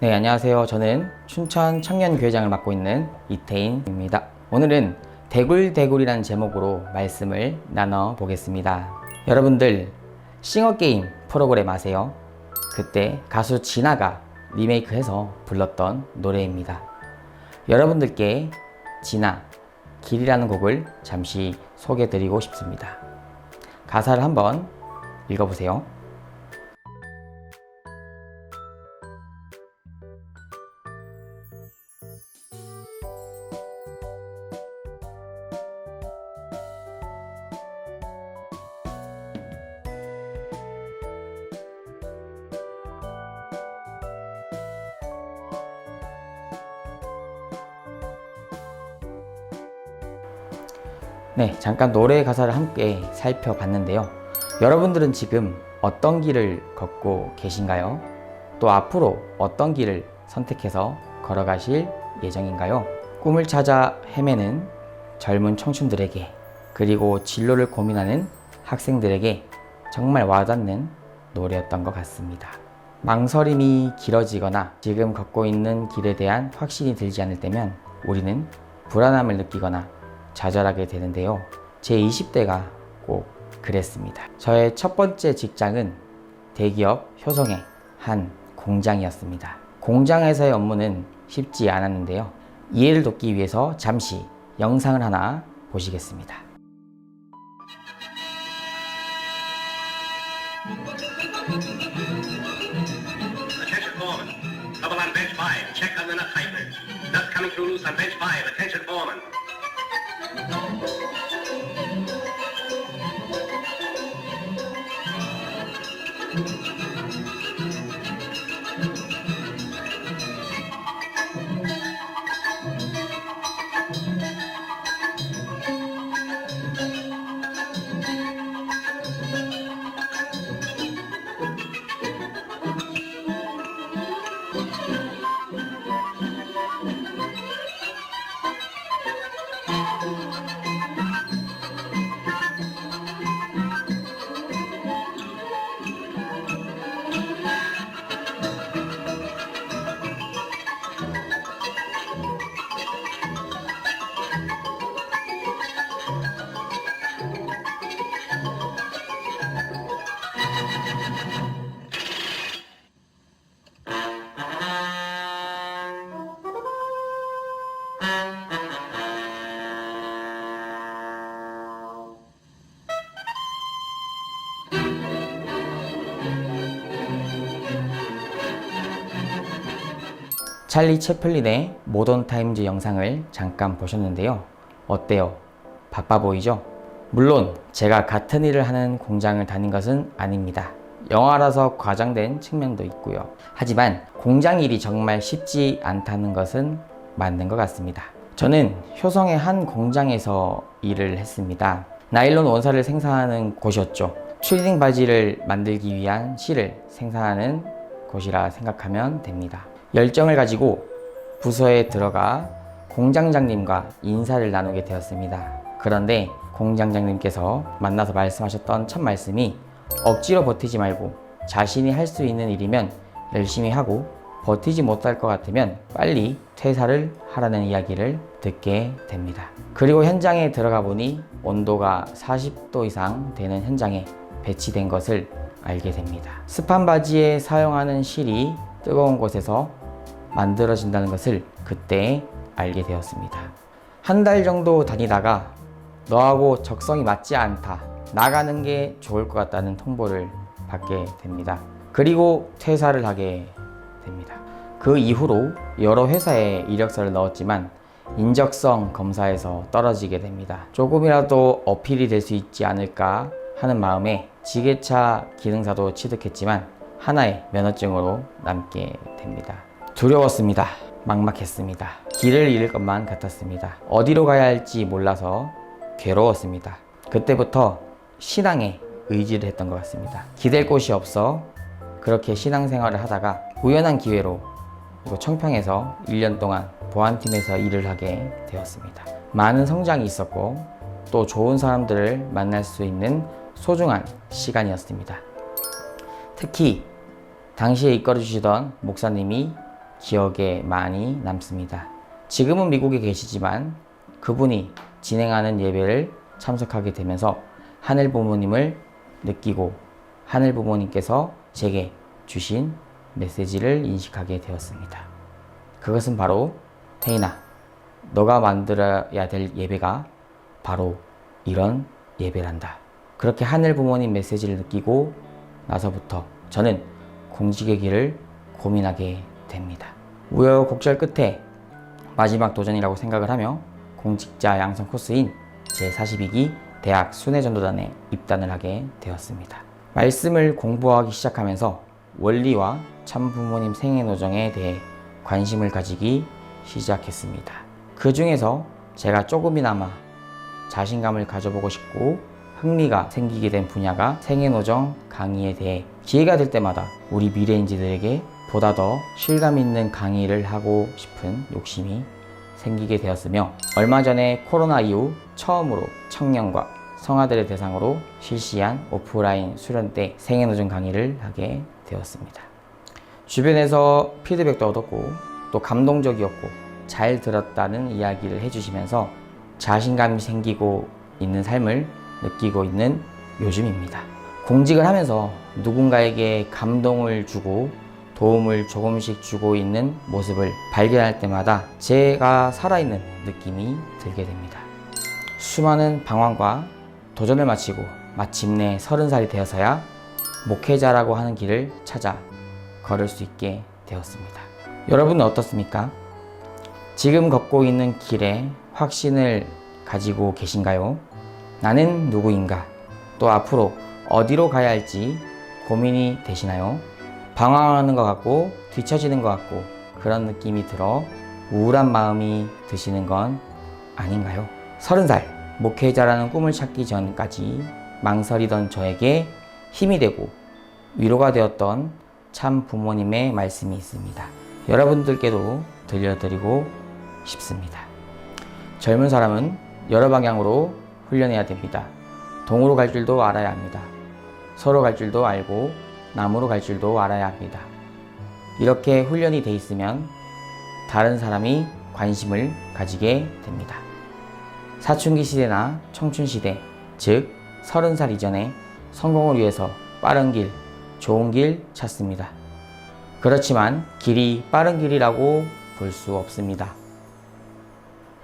네, 안녕하세요. 저는 춘천 청년교회장을 맡고 있는 이태인입니다. 오늘은 대굴대굴이라는 제목으로 말씀을 나눠보겠습니다. 여러분들 싱어게임 프로그램 아세요? 그때 가수 진아가 리메이크해서 불렀던 노래입니다. 여러분들께 진아, 길이라는 곡을 잠시 소개해드리고 싶습니다. 가사를 한번 읽어보세요. 네, 잠깐 노래 가사를 함께 살펴봤는데요. 여러분들은 지금 어떤 길을 걷고 계신가요? 또 앞으로 어떤 길을 선택해서 걸어가실 예정인가요? 꿈을 찾아 헤매는 젊은 청춘들에게, 그리고 진로를 고민하는 학생들에게 정말 와닿는 노래였던 것 같습니다. 망설임이 길어지거나 지금 걷고 있는 길에 대한 확신이 들지 않을 때면 우리는 불안함을 느끼거나 좌절하게 되는데요. 제 20대가 꼭 그랬습니다. 저의 첫 번째 직장은 대기업 효성의 한 공장이었습니다. 공장에서의 업무는 쉽지 않았는데요. 이해를 돕기 위해서 잠시 영상을 하나 보시겠습니다. Attention foreman. Trouble on bench 5. Check on the nut tightness. Nuts coming through loose on bench 5. Attention foreman. 찰리 채플린의 모던 타임즈 영상을 잠깐 보셨는데요. 어때요? 바빠 보이죠? 물론 제가 같은 일을 하는 공장을 다닌 것은 아닙니다. 영화라서 과장된 측면도 있고요. 하지만 공장 일이 정말 쉽지 않다는 것은 맞는 것 같습니다. 저는 효성의 한 공장에서 일을 했습니다. 나일론 원사를 생산하는 곳이었죠. 추리닝 바지를 만들기 위한 실을 생산하는 곳이라 생각하면 됩니다. 열정을 가지고 부서에 들어가 공장장님과 인사를 나누게 되었습니다. 그런데 공장장님께서 만나서 말씀하셨던 첫 말씀이 억지로 버티지 말고 자신이 할 수 있는 일이면 열심히 하고 버티지 못할 것 같으면 빨리 퇴사를 하라는 이야기를 듣게 됩니다. 그리고 현장에 들어가 보니 온도가 40도 이상 되는 현장에 배치된 것을 알게 됩니다. 스판 바지에 사용하는 실이 뜨거운 곳에서 만들어진다는 것을 그때 알게 되었습니다. 한 달 정도 다니다가 너하고 적성이 맞지 않다, 나가는 게 좋을 것 같다는 통보를 받게 됩니다. 그리고 퇴사를 하게 됩니다. 그 이후로 여러 회사에 이력서를 넣었지만 인적성 검사에서 떨어지게 됩니다. 조금이라도 어필이 될 수 있지 않을까 하는 마음에 지게차 기능사도 취득했지만 하나의 면허증으로 남게 됩니다. 두려웠습니다. 막막했습니다. 길을 잃을 것만 같았습니다. 어디로 가야 할지 몰라서 괴로웠습니다. 그때부터 신앙에 의지를 했던 것 같습니다. 기댈 곳이 없어 그렇게 신앙생활을 하다가 우연한 기회로 청평에서 1년 동안 보안팀에서 일을 하게 되었습니다. 많은 성장이 있었고 또 좋은 사람들을 만날 수 있는 소중한 시간이었습니다. 특히 당시에 이끌어 주시던 목사님이 기억에 많이 남습니다. 지금은 미국에 계시지만 그분이 진행하는 예배를 참석하게 되면서 하늘 부모님을 느끼고 하늘 부모님께서 제게 주신 메시지를 인식하게 되었습니다. 그것은 바로 태인아, 너가 만들어야 될 예배가 바로 이런 예배란다. 그렇게 하늘 부모님 메시지를 느끼고 나서부터 저는 공직의 길을 고민하게 됩니다. 우여곡절 끝에 마지막 도전이라고 생각을 하며 공직자 양성 코스인 제42기 대학 순회전도단에 입단을 하게 되었습니다. 말씀을 공부하기 시작하면서 원리와 참부모님 생애노정에 대해 관심을 가지기 시작했습니다. 그 중에서 제가 조금이나마 자신감을 가져보고 싶고 흥미가 생기게 된 분야가 생애노정 강의에 대해 기회가 될 때마다 우리 미래인지들에게 보다 더 실감 있는 강의를 하고 싶은 욕심이 생기게 되었으며 얼마 전에 코로나 이후 처음으로 청년과 성아들의 대상으로 실시한 오프라인 수련 때 생애노정 강의를 하게 되었습니다. 주변에서 피드백도 얻었고 또 감동적이었고 잘 들었다는 이야기를 해주시면서 자신감이 생기고 있는 삶을 느끼고 있는 요즘입니다. 공직을 하면서 누군가에게 감동을 주고 도움을 조금씩 주고 있는 모습을 발견할 때마다 제가 살아있는 느낌이 들게 됩니다. 수많은 방황과 도전을 마치고 마침내 30살이 되어서야 목회자라고 하는 길을 찾아 걸을 수 있게 되었습니다. 여러분은 어떻습니까? 지금 걷고 있는 길에 확신을 가지고 계신가요? 나는 누구인가? 또 앞으로 어디로 가야 할지 고민이 되시나요? 방황하는 것 같고 뒤처지는 것 같고 그런 느낌이 들어 우울한 마음이 드시는 건 아닌가요? 30살 목회자라는 꿈을 찾기 전까지 망설이던 저에게 힘이 되고 위로가 되었던 참 부모님의 말씀이 있습니다. 여러분들께도 들려드리고 싶습니다. 젊은 사람은 여러 방향으로 훈련해야 됩니다. 동으로 갈 줄도 알아야 합니다. 서로 갈 줄도 알고 남으로 갈 줄도 알아야 합니다. 이렇게 훈련이 돼 있으면 다른 사람이 관심을 가지게 됩니다. 사춘기 시대나 청춘 시대, 즉 30살 이전에 성공을 위해서 빠른 길, 좋은 길 찾습니다. 그렇지만 길이 빠른 길이라고 볼 수 없습니다.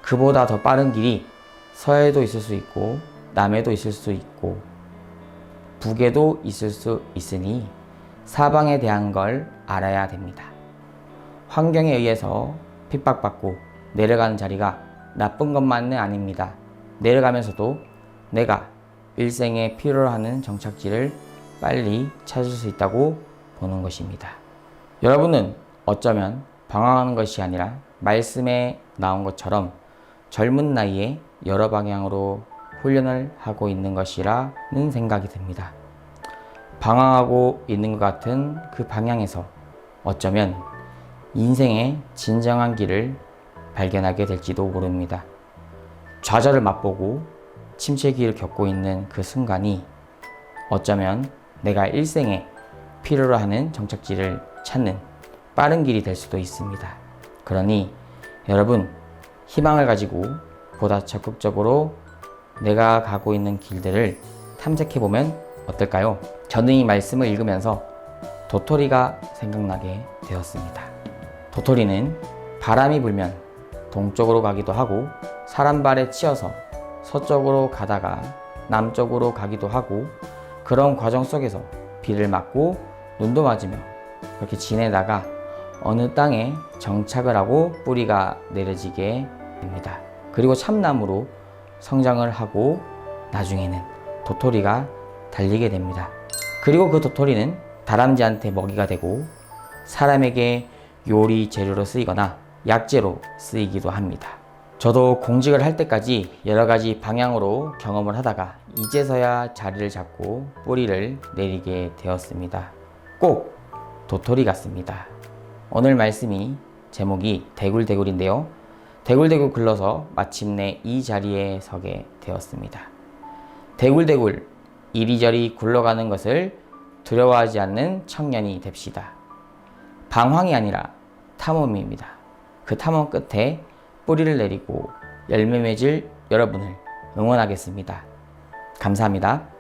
그보다 더 빠른 길이 서해도 있을 수 있고 남해도 있을 수 있고 북에도 있을 수 있으니 사방에 대한 걸 알아야 됩니다. 환경에 의해서 핍박받고 내려가는 자리가 나쁜 것만은 아닙니다. 내려가면서도 내가 일생에 필요로 하는 정착지를 빨리 찾을 수 있다고 보는 것입니다. 여러분은 어쩌면 방황하는 것이 아니라 말씀에 나온 것처럼 젊은 나이에 여러 방향으로 훈련을 하고 있는 것이라는 생각이 듭니다. 방황하고 있는 것 같은 그 방향에서 어쩌면 인생의 진정한 길을 발견하게 될지도 모릅니다. 좌절을 맛보고 침체기를 겪고 있는 그 순간이 어쩌면 내가 일생에 필요로 하는 정착지를 찾는 빠른 길이 될 수도 있습니다. 그러니 여러분 희망을 가지고 보다 적극적으로 내가 가고 있는 길들을 탐색해보면 어떨까요? 저는 이 말씀을 읽으면서 도토리가 생각나게 되었습니다. 도토리는 바람이 불면 동쪽으로 가기도 하고 사람 발에 치여서 서쪽으로 가다가 남쪽으로 가기도 하고 그런 과정 속에서 비를 맞고 눈도 맞으며 그렇게 지내다가 어느 땅에 정착을 하고 뿌리가 내려지게 됩니다. 그리고 참나무로 성장을 하고 나중에는 도토리가 달리게 됩니다. 그리고 그 도토리는 다람쥐한테 먹이가 되고 사람에게 요리 재료로 쓰이거나 약재로 쓰이기도 합니다. 저도 공직을 할 때까지 여러 가지 방향으로 경험을 하다가 이제서야 자리를 잡고 뿌리를 내리게 되었습니다. 꼭 도토리 같습니다. 오늘 말씀이 제목이 대굴대굴인데요. 대굴대굴 굴러서 마침내 이 자리에 서게 되었습니다. 대굴대굴 이리저리 굴러가는 것을 두려워하지 않는 청년이 됩시다. 방황이 아니라 탐험입니다. 그 탐험 끝에 뿌리를 내리고 열매 맺을 여러분을 응원하겠습니다. 감사합니다.